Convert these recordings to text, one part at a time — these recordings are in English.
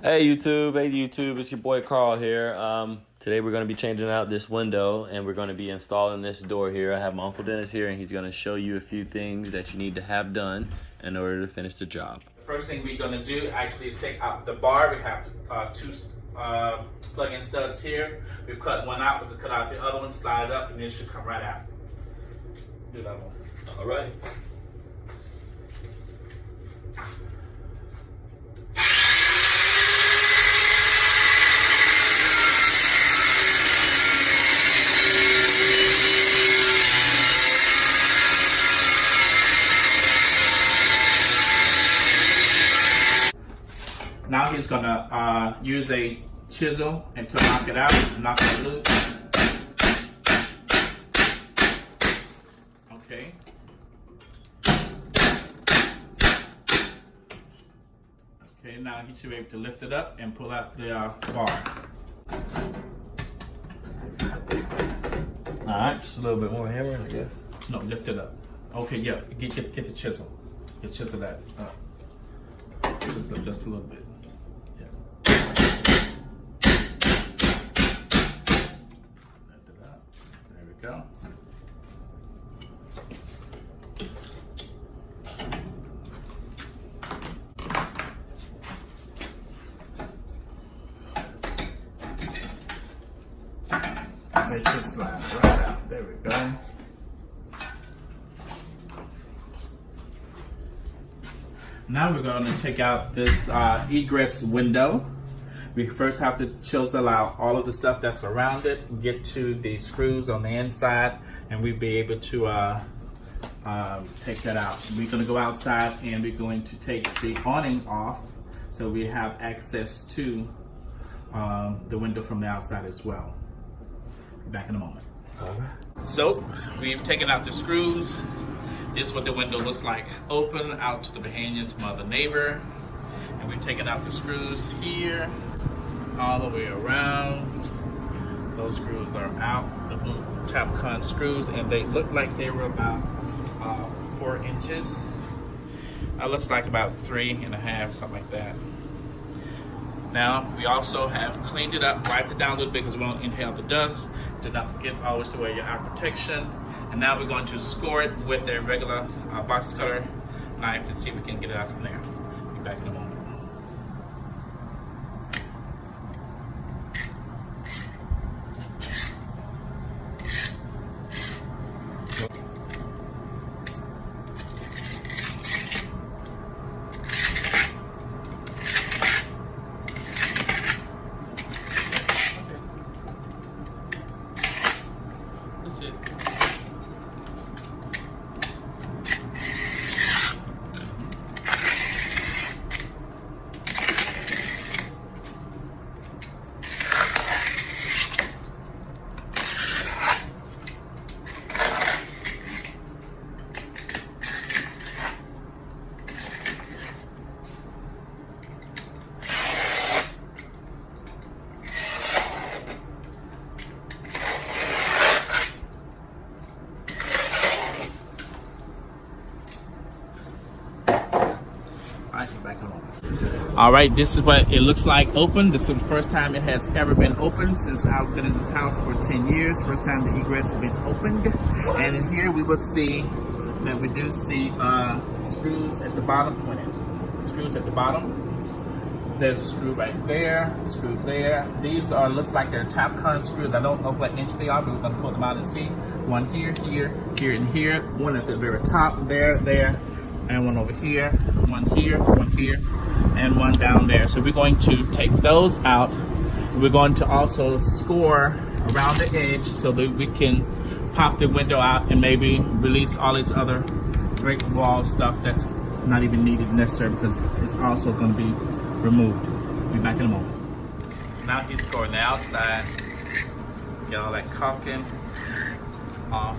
Hey YouTube, it's your boy Carl here. Today we're going to be changing out this window and we're going to be installing this door here. I have my Uncle Dennis here and he's going to show you a few things that you need to have done in order to finish the job. The first thing we're going to do actually is take out the bar. We have two plug-in studs here. We've cut one out, we can cut out the other one, slide it up, and it should come right out. Do that one. All right. Now he's gonna use a chisel and to knock it out, knock it loose. Okay. Okay, now he should be able to lift it up and pull out the bar. All right, just a little bit more hammer, I guess. No, lift it up. Okay, yeah, get the chisel. Get chisel that up. Chisel just a little bit. There we go. It should slide right out. There we go. Now we're going to take out this egress window. We first have to chisel out all of the stuff that's around it, get to the screws on the inside, and we'll be able to take that out. We're going to go outside and we're going to take the awning off so we have access to the window from the outside as well. Be back in a moment. So we've taken out the screws. This is what the window looks like open out to the Bahamian to Mother Neighbor. And we've taken out the screws here, all the way around. Those screws are out, the blue Tapcon screws, and they look like they were about 4 inches. Looks like about 3.5, something like that. Now, we also have cleaned it up, wiped it down a little bit because we won't inhale the dust. Do not forget always to wear your eye protection. And now we're going to score it with a regular box cutter knife to see if we can get it out from there. Be back in a moment. All right, this is what it looks like open. This is the first time it has ever been opened since I've been in this house for 10 years. First time the egress has been opened. And in here we will see that we do see screws at the bottom. Screws at the bottom. There's a screw right there, screw there. These are, looks like they're Tapcon screws. I don't know what inch they are, but we're gonna pull them out and see. One here, here, here, and here. One at the very top, there, and one over here, one here, and one down there. So we're going to take those out. We're going to also score around the edge so that we can pop the window out and maybe release all this other brick wall stuff that's not even needed necessary because it's also going to be removed. Be back in a moment. Now he's scoring the outside. Get all that caulking off.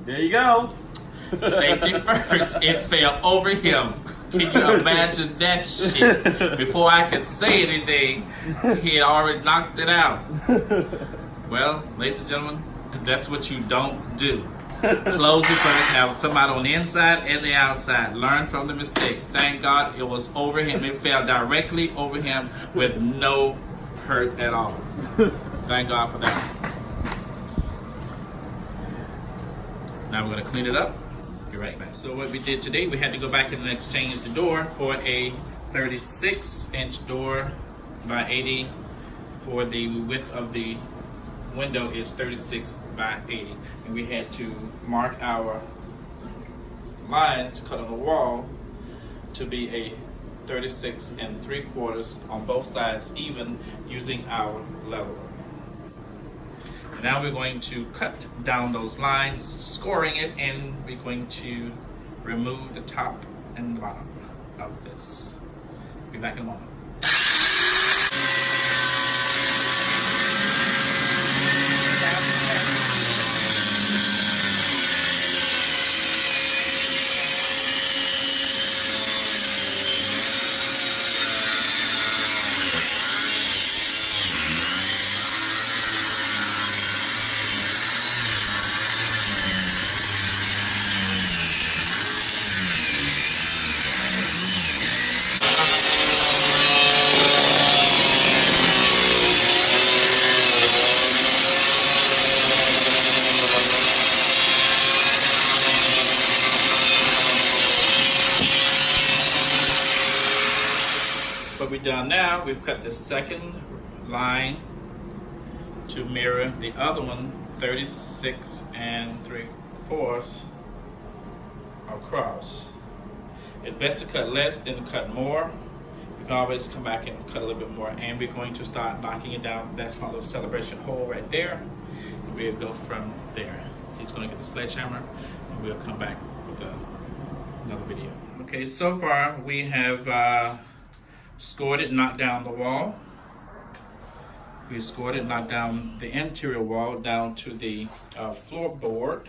There you go. Safety first. It fell over him. Can you imagine that shit? Before I could say anything, he had already knocked it out. Well, ladies and gentlemen, that's what you don't do. Close it first, have somebody on the inside and the outside. Learn from the mistake. Thank God it was over him. It fell directly over him with no hurt at all. Thank God for that. Now we're going to clean it up. Be right back. So what we did today, we had to go back and exchange the door for a 36-inch door by 80 for the width of the window is 36 by 80. And we had to mark our lines to cut on the wall to be a 36 3/4 on both sides even using our leveler. Now we're going to cut down those lines, scoring it, and we're going to remove the top and the bottom of this. Be back in a moment. What we've done now, we've cut the second line to mirror the other one, 36 3/4 across. It's best to cut less than to cut more. You can always come back and cut a little bit more, and we're going to start knocking it down. That's my little celebration hole right there. We'll go from there. He's going to get the sledgehammer, and we'll come back with another video. Okay, so far we have scored it, knocked down the wall. We scored it, knocked down the interior wall down to the floorboard.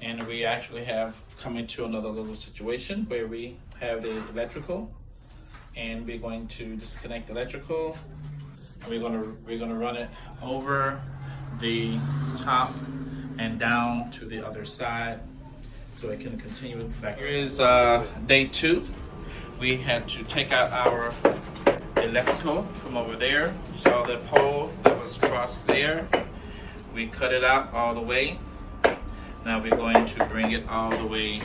And we actually have come into another little situation where we have the electrical, and we're going to disconnect the electrical. And we're gonna run it over the top and down to the other side so it can continue back. Here is day 2. We had to take out our electrical from over there. You saw the pole that was crossed there. We cut it out all the way. Now we're going to bring it all the way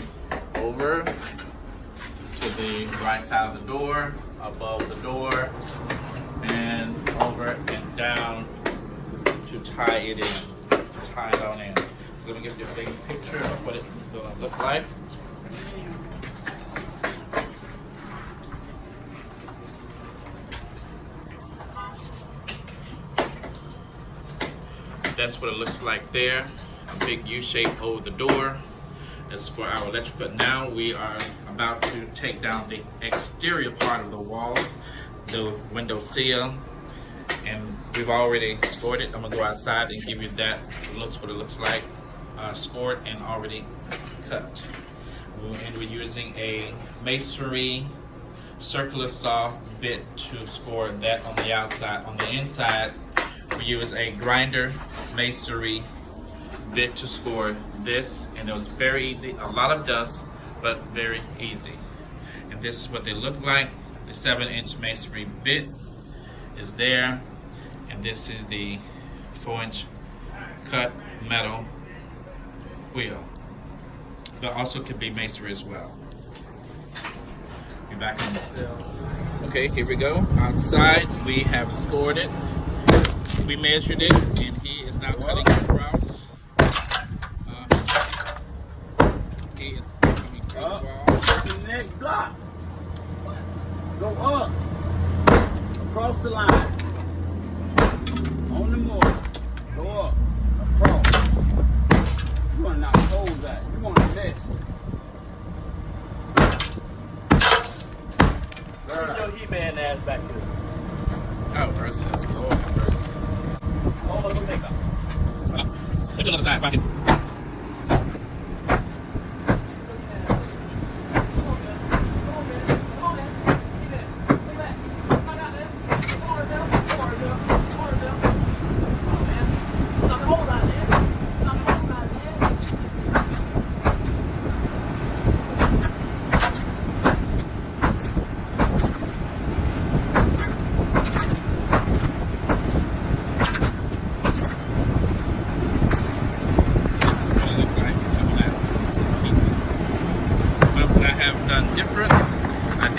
over to the right side of the door, above the door, and over and down to tie it in, to tie it on in. So let me give you a big picture of what it's going to look like. That's what it looks like there. A big U shape over the door. As for our electrical, now we are about to take down the exterior part of the wall, the window sill, and we've already scored it. I'm gonna go outside and give you that. What it looks like, scored and already cut. And we're using a masonry circular saw bit to score that on the outside. On the inside, we use a grinder masonry bit to score this, and it was very easy. A lot of dust, but very easy. And this is what they look like. The 7-inch masonry bit is there, and this is the 4-inch cut metal wheel. But also could be masonry as well. Be back in the Okay, here we go. Outside, we have scored it. We measured it, and he is now cutting across. He is coming through the wall. The next block. Go up. Across the line. On the mortar. Go up. Across. You want to knock holes out. You want to miss. Where's your He-Man ass back here? Oh, versus Lord have mercy. Oh, let's make up. Look on the other side, pocket.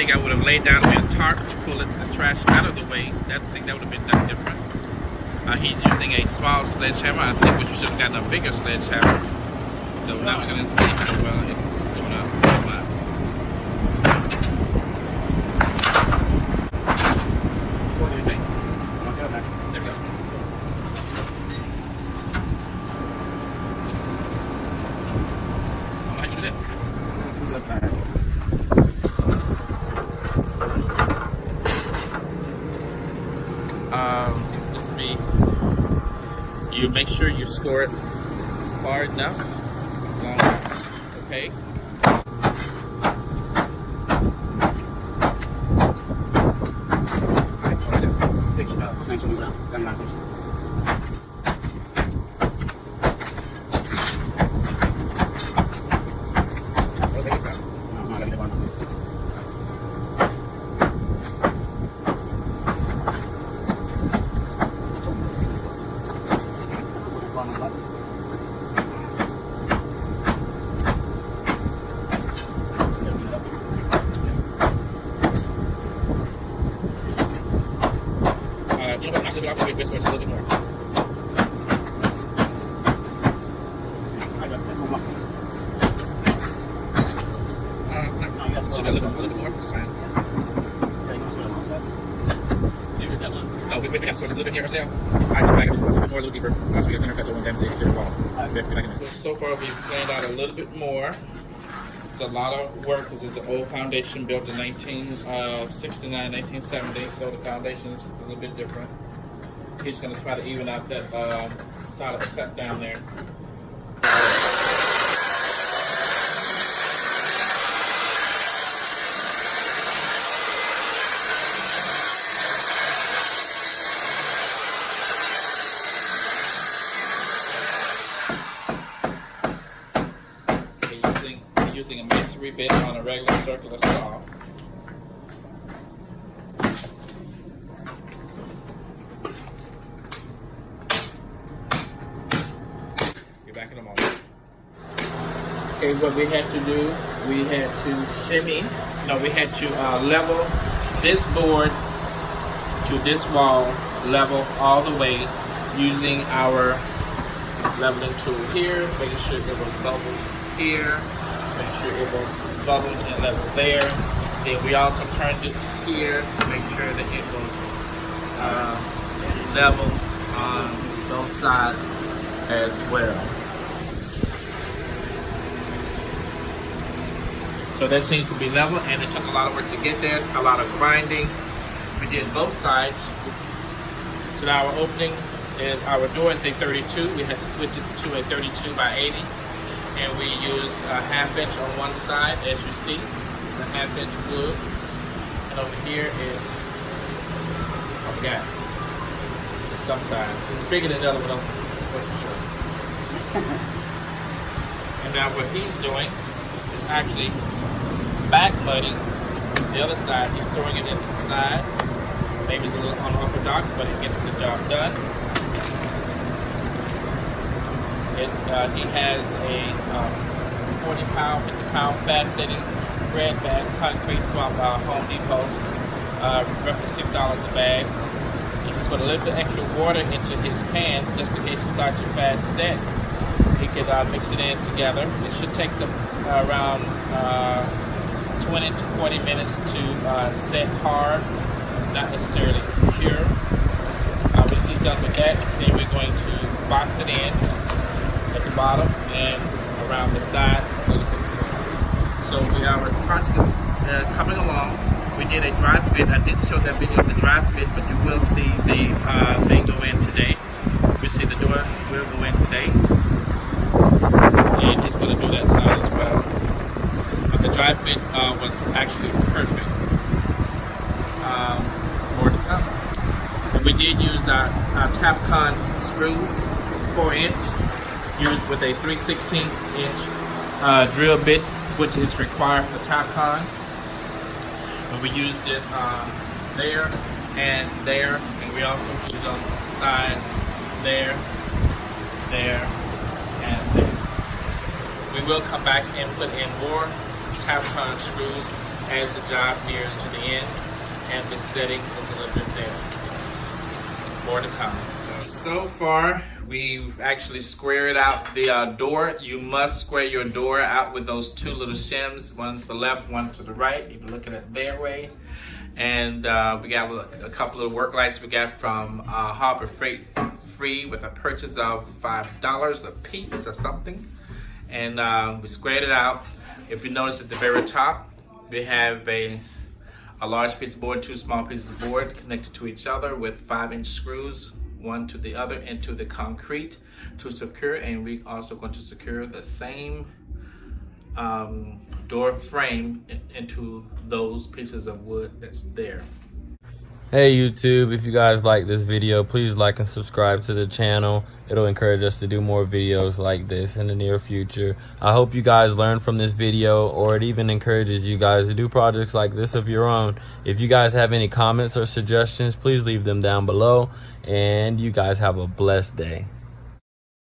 think I would have laid down a tarp to pull the trash out of the way. I think that would have been done different. He's using a small sledgehammer. I think we should have gotten a bigger sledgehammer. So now we're going to see how well it's going to come out. What do you think? There we go. How do you do that? This will be, you make sure you score it far enough, long enough, okay? You know what, I'm going to a little bit more. Should I a little bit more? It's fine. Oh, we got to switch a little bit here, Marcel. I can just a little bit more, a little deeper. That's what we got to so one time to the wall. So far, we've planned out a little bit more. It's a lot of work because it's an old foundation built in 1969, 1970, so the foundation is a little bit different. He's going to try to even out that solid cut down there. Using a masonry bit on a regular circular saw. Be back in a moment. Okay, what we had to do, we had to we had to level this board to this wall, level all the way using our leveling tool here, making sure it was bubbles here. Make sure it was bubbled and level there. Then we also turned it here to make sure that it was level on both sides as well. So that seems to be level, and it took a lot of work to get there, a lot of grinding. We did both sides. So now our opening, our door is a 32. We had to switch it to a 32 by 80. And we use a ½ inch on one side, as you see. It's a ½ inch wood. And over here is, oh my God, it's some side. It's bigger than the other one, that's for sure. And now what he's doing is actually back mudding the other side. He's throwing it inside. Maybe it's a little unorthodox, but it gets the job done. He has a 40-pound, 50-pound fast-setting bread bag, concrete from Home Depot's, roughly $6 a bag. He can put a little bit extra water into his pan just in case it starts to fast set. He can mix it in together. It should take around 20 to 40 minutes to set hard, not necessarily pure. When he's done with that, then we're going to box it in at the bottom and around the sides. So our project is coming along. We did a dry fit. I didn't show that video of the dry fit, but you will see the thing go in today. You see the door will go in today. And he's going to do that side as well. But the dry fit was actually perfect. More to come. And we did use our Tapcon screws, 4-inch. Used with a 3/16-inch drill bit, which is required for Tapcon. And we used it there, and we also used on the side there, and there. We will come back and put in more Tapcon screws as the job nears to the end, and the setting is a little bit there. More to come. So far, we've actually squared out the door. You must square your door out with those two little shims, one to the left, one to the right. If you're looking at their way. And we got a couple of work lights we got from Harbor Freight Free with a purchase of $5 a piece or something. And we squared it out. If you notice at the very top, we have a large piece of board, two small pieces of board connected to each other with 5-inch screws, one to the other into the concrete to secure. And we also going to secure the same door frame into those pieces of wood that's there. Hey YouTube, if you guys like this video, please like and subscribe to the channel. It'll encourage us to do more videos like this in the near future. I hope you guys learn from this video, or it even encourages you guys to do projects like this of your own. If you guys have any comments or suggestions, please leave them down below. And you guys have a blessed day.